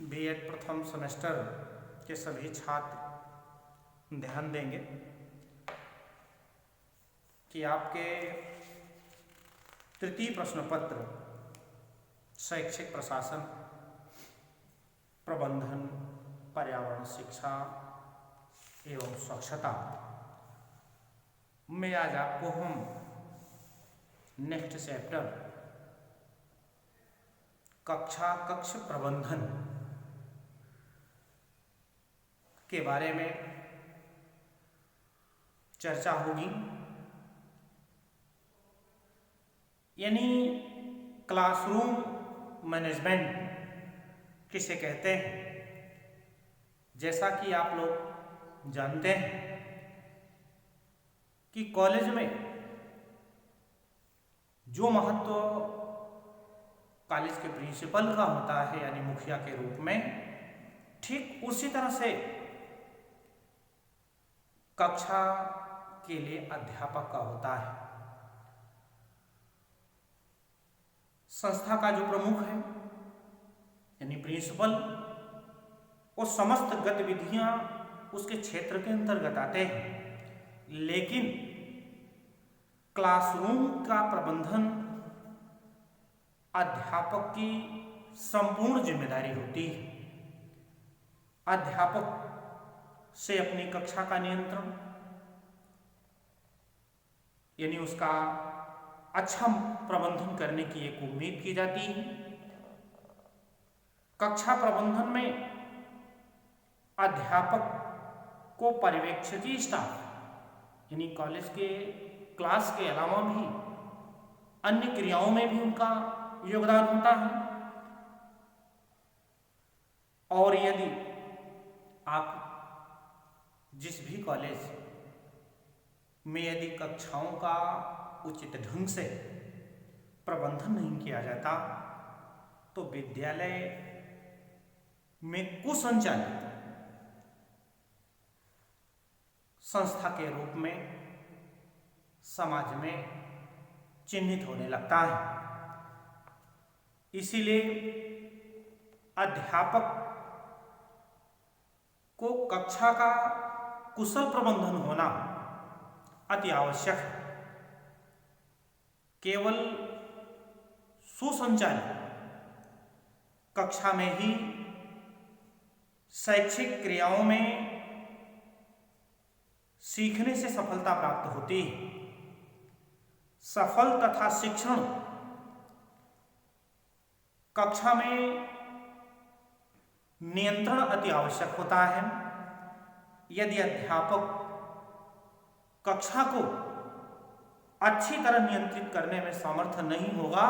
BEd प्रथम semester के सभी छात्र ध्यान देंगे कि आपके तृतीय प्रश्न पत्र शैक्षिक प्रशासन, प्रबंधन, पर्यावरण शिक्षा एवं स्वच्छता में आज आपको हम नेक्स्ट चैप्टर कक्ष प्रबंधन के बारे में चर्चा होगी। यानी क्लासरूम मैनेजमेंट किसे कहते हैं। जैसा कि आप लोग जानते हैं कि कॉलेज में जो महत्व कॉलेज के प्रिंसिपल का होता है यानी मुखिया के रूप में, ठीक उसी तरह से कक्षा के लिए अध्यापक का होता है। संस्था का जो प्रमुख है यानी प्रिंसिपल, वो समस्त गतिविधियां उसके क्षेत्र के अंतर्गत आते हैं, लेकिन क्लासरूम का प्रबंधन अध्यापक की संपूर्ण जिम्मेदारी होती है। अध्यापक से अपनी कक्षा का नियंत्रण यानी उसका अच्छा प्रबंधन करने की एक उम्मीद की जाती है। कक्षा प्रबंधन में अध्यापक को पर्यवेक्षकीय स्टाफ यानी कॉलेज के क्लास के अलावा भी अन्य क्रियाओं में भी उनका योगदान होता है। और यदि आप जिस भी कॉलेज में यदि कक्षाओं का उचित ढंग से प्रबंधन नहीं किया जाता तो विद्यालय में कुसंचालित संस्था के रूप में समाज में चिन्हित होने लगता है। इसीलिए अध्यापक को कक्षा का कुशल प्रबंधन होना अति आवश्यक है। केवल सुसंचालित कक्षा में ही शैक्षिक क्रियाओं में सीखने से सफलता प्राप्त होती है। सफल तथा शिक्षण कक्षा में नियंत्रण अति आवश्यक होता है। यदि अध्यापक कक्षा को अच्छी तरह नियंत्रित करने में समर्थ नहीं होगा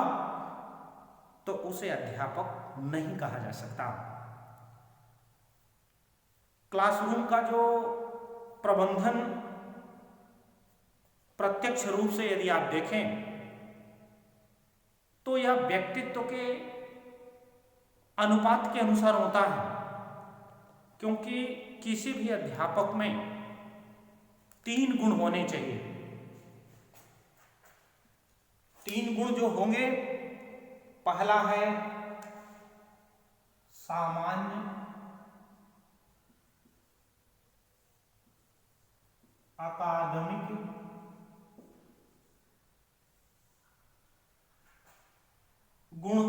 तो उसे अध्यापक नहीं कहा जा सकता। क्लासरूम का जो प्रबंधन प्रत्यक्ष रूप से यदि आप देखें तो यह व्यक्तित्व के अनुपात के अनुसार होता है, क्योंकि किसी भी अध्यापक में 3 गुण होने चाहिए। 3 गुण जो होंगे, पहला है सामान्य अकादमिक गुण,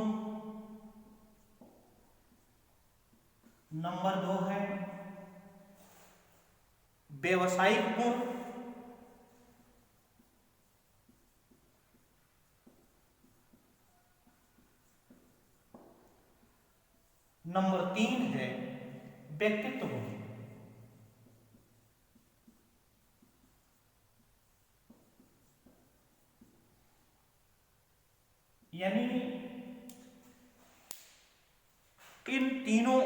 नंबर 2 है व्यावसायिक गुण, नंबर 3 है व्यक्तित्व गुण। यानी इन तीनों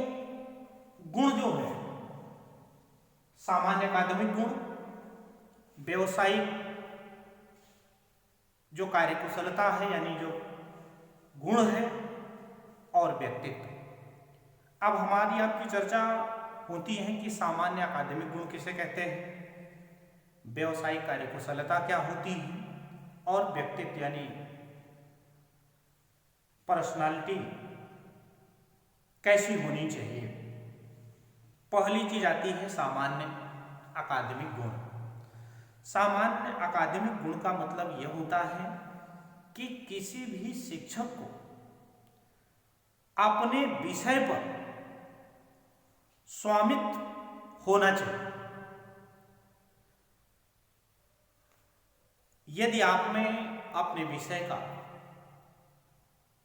गुण जो है, सामान्य अकादमिक गुण, व्यवसायिक जो कार्यकुशलता है यानी जो गुण है, और व्यक्तित्व। अब हमारी आपकी चर्चा होती है कि सामान्य अकादमिक गुण किसे कहते हैं, व्यवसायिक कार्यकुशलता क्या होती है, और व्यक्तित्व यानी पर्सनालिटी कैसी होनी चाहिए। पहली चीज आती है सामान्य अकादमिक गुण। सामान्य अकादमिक गुण का मतलब यह होता है कि किसी भी शिक्षक को अपने विषय पर स्वामित्व होना चाहिए। यदि आप में अपने विषय का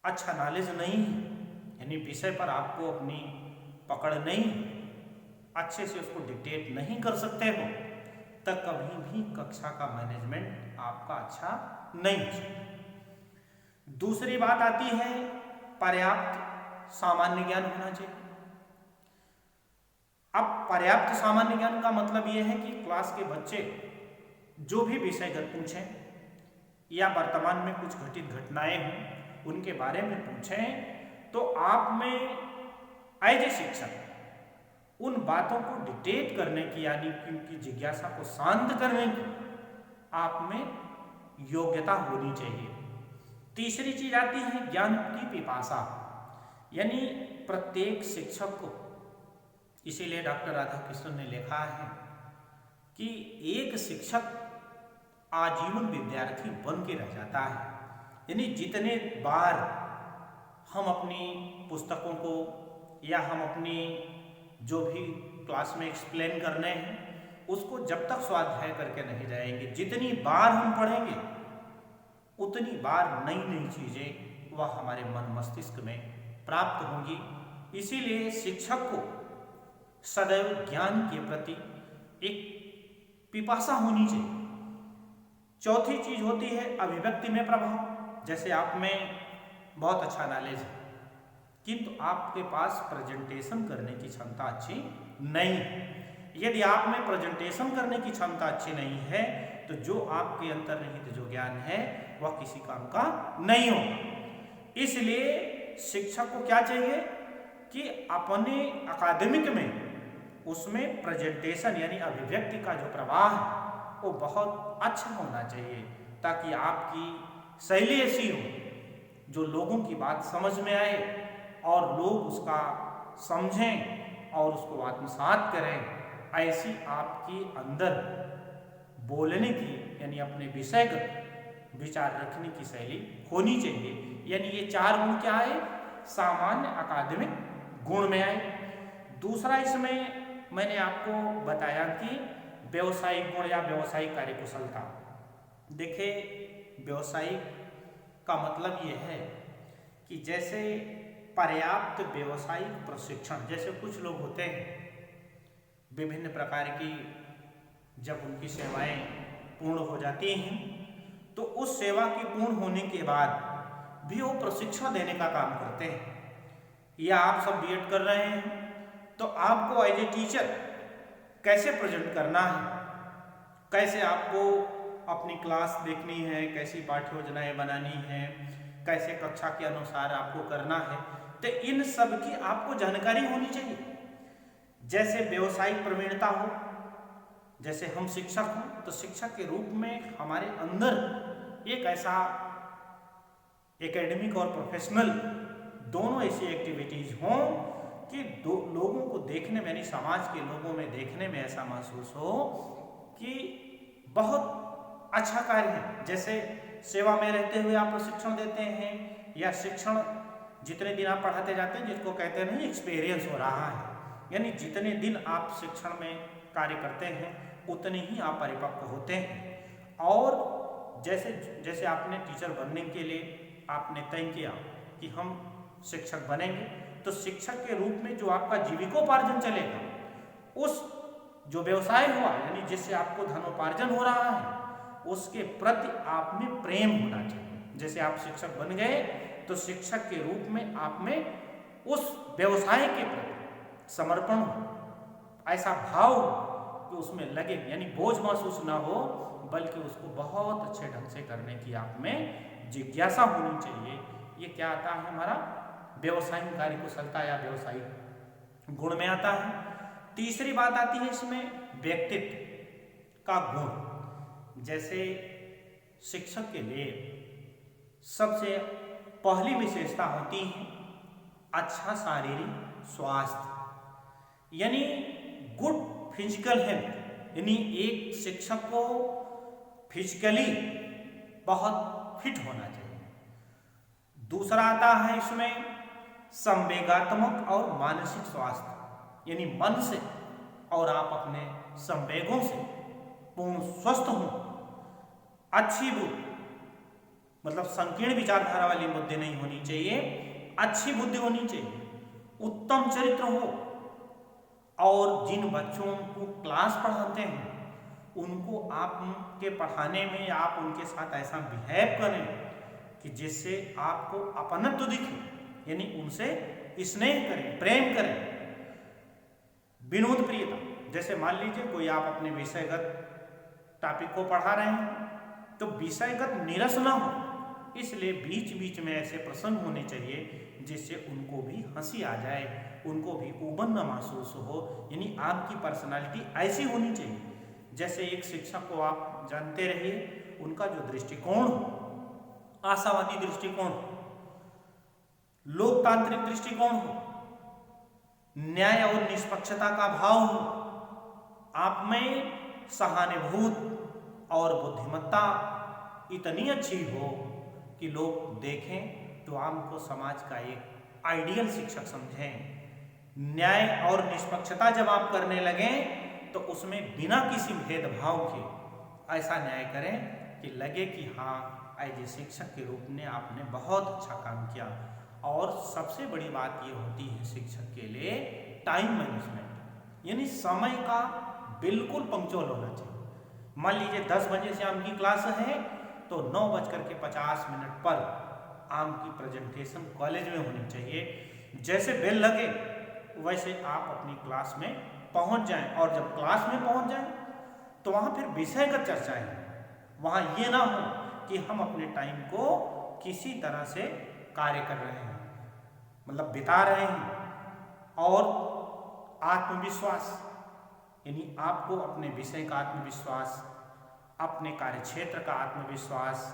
अच्छा नॉलेज नहीं है, यानी विषय पर आपको अपनी पकड़ नहीं, अच्छे से उसको डिक्टेट नहीं कर सकते हो, तब कभी भी कक्षा का मैनेजमेंट आपका अच्छा नहीं हो सकता। दूसरी बात आती है पर्याप्त सामान्य ज्ञान होना चाहिए। अब पर्याप्त सामान्य ज्ञान का मतलब यह है कि क्लास के बच्चे जो भी विषयगत पूछें या वर्तमान में कुछ घटित घटनाएं हों उनके बारे में पूछें, तो आप में एज ए शिक्षक उन बातों को डिक्टेट करने की, यानी कि उनकी जिज्ञासा को शांत करने की आप में योग्यता होनी चाहिए। तीसरी चीज आती है ज्ञान की पिपासा, यानी प्रत्येक शिक्षक को, इसीलिए डॉक्टर राधाकृष्णन ने लिखा है कि एक शिक्षक आजीवन विद्यार्थी बन के रह जाता है। यानी जितने बार हम अपनी पुस्तकों को या हम अपनी जो भी क्लास में एक्सप्लेन करने हैं उसको जब तक स्वाध्याय करके नहीं जाएंगे, जितनी बार हम पढ़ेंगे उतनी बार नई नई चीजें वह हमारे मन मस्तिष्क में प्राप्त होंगी। इसीलिए शिक्षक को सदैव ज्ञान के प्रति एक पिपासा होनी चाहिए। चौथी चीज होती है अभिव्यक्ति में प्रभाव। जैसे आप में बहुत अच्छा नॉलेज है किंतु आपके पास प्रेजेंटेशन करने की क्षमता अच्छी नहीं है। यदि आप में प्रेजेंटेशन करने की क्षमता अच्छी नहीं है तो जो आपके अंतर्निहित जो ज्ञान है वह किसी काम का नहीं होगा। इसलिए शिक्षक को क्या चाहिए कि अपने अकादमिक में उसमें प्रेजेंटेशन यानी अभिव्यक्ति का जो प्रवाह है वो बहुत अच्छा होना चाहिए, ताकि आपकी शैली ऐसी हो जो लोगों की बात समझ में आए और लोग उसका समझें और उसको आत्मसात करें। ऐसी आपके अंदर बोलने की यानी अपने विषय का विचार रखने की शैली होनी चाहिए। यानी ये चार गुण क्या आए, सामान्य अकादमिक गुण में आए। दूसरा इसमें मैंने आपको बताया कि व्यवसायिक गुण या व्यवसायिक कार्यकुशलता। देखिए व्यवसायिक का मतलब यह है कि जैसे पर्याप्त व्यवसायिक प्रशिक्षण, जैसे कुछ लोग होते हैं विभिन्न प्रकार की जब उनकी सेवाएं पूर्ण हो जाती हैं तो उस सेवा के पूर्ण होने के बाद भी वो प्रशिक्षण देने का काम करते हैं। या आप सब बीएड कर रहे हैं तो आपको एज ए टीचर कैसे प्रेजेंट करना है, कैसे आपको अपनी क्लास देखनी है, कैसी पाठ्य योजनाएं बनानी है, कैसे कक्षा के अनुसार आपको करना है, तो इन सब की आपको जानकारी होनी चाहिए। जैसे व्यवसायिक प्रवीणता हो, जैसे हम शिक्षक हों तो शिक्षक के रूप में हमारे अंदर एक ऐसा एकेडमिक और प्रोफेशनल दोनों ऐसी एक्टिविटीज हों कि लोगों को देखने में यानी समाज के लोगों में देखने में ऐसा महसूस हो कि बहुत अच्छा कार्य है। जैसे सेवा में रहते हुए आप प्रशिक्षण देते हैं या शिक्षण जितने दिन आप पढ़ाते जाते हैं जिसको कहते हैं नहीं एक्सपीरियंस हो रहा है, यानी जितने दिन आप शिक्षण में कार्य करते हैं उतने ही आप परिपक्व होते हैं। और जैसे जैसे आपने टीचर बनने के लिए आपने तय किया कि हम शिक्षक बनेंगे तो शिक्षक के रूप में जो आपका जीविकोपार्जन चलेगा, उस जो व्यवसाय हुआ यानी जिससे आपको धनोपार्जन हो रहा है उसके प्रति आप में प्रेम होना चाहिए। जैसे आप शिक्षक बन गए तो शिक्षक के रूप में आप में उस व्यवसाय के प्रति समर्पण हो, ऐसा भाव हो कि उसमें लगे, यानी बोझ महसूस ना हो बल्कि उसको बहुत अच्छे ढंग से करने की आप में जिज्ञासा होनी चाहिए। ये क्या आता है हमारा व्यवसायिक कार्यकुशलता या व्यवसायिक गुण में आता है। तीसरी बात आती है इसमें व्यक्तित्व का गुण। जैसे शिक्षक के लिए सबसे पहली विशेषता होती है अच्छा शारीरिक स्वास्थ्य यानी गुड फिजिकल हेल्थ, यानी एक शिक्षक को फिजिकली बहुत फिट होना चाहिए। दूसरा आता है इसमें संवेगात्मक और मानसिक स्वास्थ्य, यानी मन से और आप अपने संवेगों से पूर्ण स्वस्थ हों। अच्छी बुद्धि मतलब संकीर्ण विचारधारा वाली बुद्धि नहीं होनी चाहिए, अच्छी बुद्धि होनी चाहिए, उत्तम चरित्र हो, और जिन बच्चों को क्लास पढ़ाते हैं उनको आपके पढ़ाने में आप उनके साथ ऐसा बिहेव करें कि जिससे आपको अपनत्व दिखे, यानी उनसे स्नेह करें, प्रेम करें। विनोद प्रियता, जैसे मान लीजिए कोई आप अपने विषयगत टॉपिक को पढ़ा रहे हैं तो विषयगत नीरस ना हो, इसलिए बीच बीच में ऐसे प्रसंग होने चाहिए जिससे उनको भी हंसी आ जाए, उनको भी ऊबन न महसूस हो। यानी आपकी पर्सनालिटी ऐसी होनी चाहिए जैसे एक शिक्षक को आप जानते रहिए, उनका जो दृष्टिकोण हो, आशावादी दृष्टिकोण हो, लोकतांत्रिक दृष्टिकोण हो, न्याय और निष्पक्षता का भाव हो, आप में सहानुभूति और बुद्धिमत्ता इतनी अच्छी हो कि लोग देखें तो आपको समाज का एक आइडियल शिक्षक समझें। न्याय और निष्पक्षता जब आप करने लगें तो उसमें बिना किसी भेदभाव के ऐसा न्याय करें कि लगे कि हाँ, एज ए शिक्षक के रूप में आपने बहुत अच्छा काम किया। और सबसे बड़ी बात ये होती है शिक्षक के लिए टाइम मैनेजमेंट, यानी समय का बिल्कुल पंक्चुअल होना चाहिए। मान लीजिए 10 बजे से आपकी क्लास है तो 9:50 पर आपकी प्रेजेंटेशन कॉलेज में होनी चाहिए। जैसे बेल लगे वैसे आप अपनी क्लास में पहुंच जाएं, और जब क्लास में पहुंच जाएं तो वहां फिर विषयगत चर्चाएं हैं। वहां ये ना हो कि हम अपने टाइम को किसी तरह से कार्य कर रहे हैं, मतलब बिता रहे हैं। और आत्मविश्वास, यानी आपको अपने विषय का आत्मविश्वास, अपने कार्य क्षेत्र का आत्मविश्वास,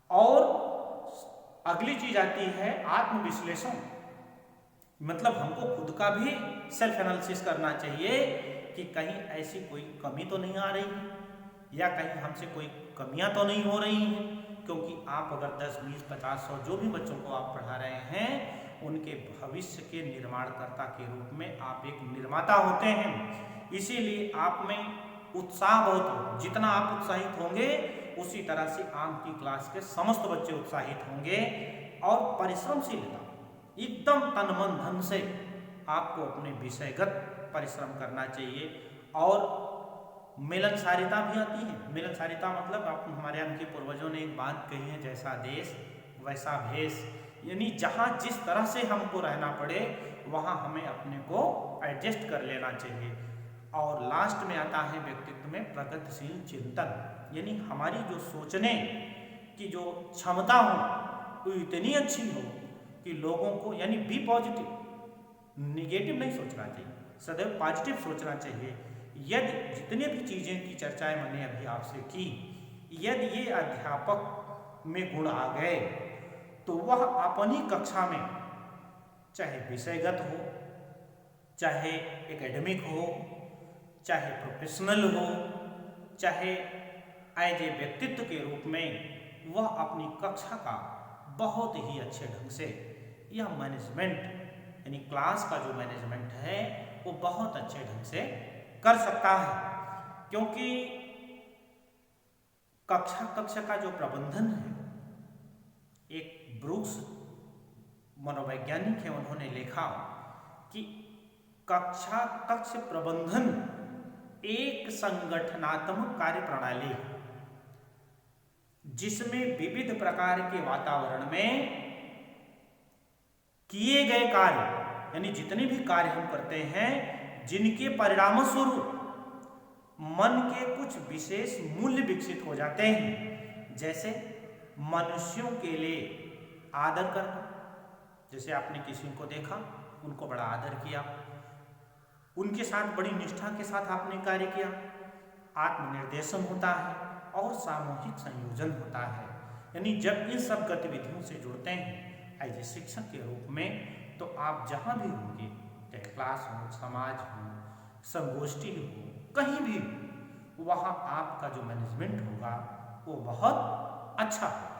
और अगली चीज आती है आत्मविश्लेषण, मतलब हमको खुद का भी सेल्फ एनालिसिस करना चाहिए कि कहीं ऐसी कोई कमी तो नहीं आ रही है, या कहीं हमसे कोई कमियां तो नहीं हो रही हैं। क्योंकि आप अगर 10, 20, 50, 100 जो भी बच्चों को आप पढ़ा रहे हैं, उनके भविष्य के निर्माणकर्ता के रूप में आप एक निर्माता होते हैं। इसीलिए आप में उत्साह बहुत हो, जितना आप उत्साहित होंगे उसी तरह से आपकी क्लास के समस्त बच्चे उत्साहित होंगे। और परिश्रमशीलता, एकदम तन मन धन से आपको अपने विषयगत परिश्रम करना चाहिए। और मिलनसारिता भी आती है। मिलनसारिता मतलब आप हमारे यहाँ के पूर्वजों ने एक बात कही है, जैसा देश वैसा भेष, यानी जहाँ जिस तरह से हमको रहना पड़े वहाँ हमें अपने को एडजस्ट कर लेना चाहिए। और लास्ट में आता है व्यक्तित्व में प्रगतिशील चिंतन, यानी हमारी जो सोचने की जो क्षमता हो वो इतनी अच्छी हो कि लोगों को, यानी बी पॉजिटिव, निगेटिव नहीं सोचना चाहिए, सदैव पॉजिटिव सोचना चाहिए। यदि जितने भी चीज़ें की चर्चाएं मैंने अभी आपसे की, यदि ये अध्यापक में गुण आ गए तो वह अपनी कक्षा में चाहे विषयगत हो, चाहे एकेडमिक हो, चाहे प्रोफेशनल हो, चाहे एज ए व्यक्तित्व के रूप में, वह अपनी कक्षा का बहुत ही अच्छे ढंग से यह मैनेजमेंट, यानी क्लास का जो मैनेजमेंट है वो बहुत अच्छे ढंग से कर सकता है। क्योंकि कक्षा का जो प्रबंधन है, एक ब्रूक्स मनोवैज्ञानिक है, उन्होंने लिखा कि कक्ष प्रबंधन एक संगठनात्मक कार्य प्रणाली है जिसमें विविध प्रकार के वातावरण में किए गए कार्य, यानी जितने भी कार्य हम करते हैं, जिनके परिणाम स्वरूप मन के कुछ विशेष मूल्य विकसित हो जाते हैं। जैसे मनुष्यों के लिए आदर करना, जैसे आपने किसी को देखा, उनको बड़ा आदर किया, उनके साथ बड़ी निष्ठा के साथ आपने कार्य किया, आत्मनिर्देशन होता है और सामूहिक संयोजन होता है। यानी जब इन सब गतिविधियों से जुड़ते हैं एज ए शिक्षक के रूप में, तो आप जहाँ भी होंगे, चाहे क्लास हो, समाज हो, संगोष्ठी हो, कहीं भी, वहाँ आपका जो मैनेजमेंट होगा वो बहुत अच्छा होगा।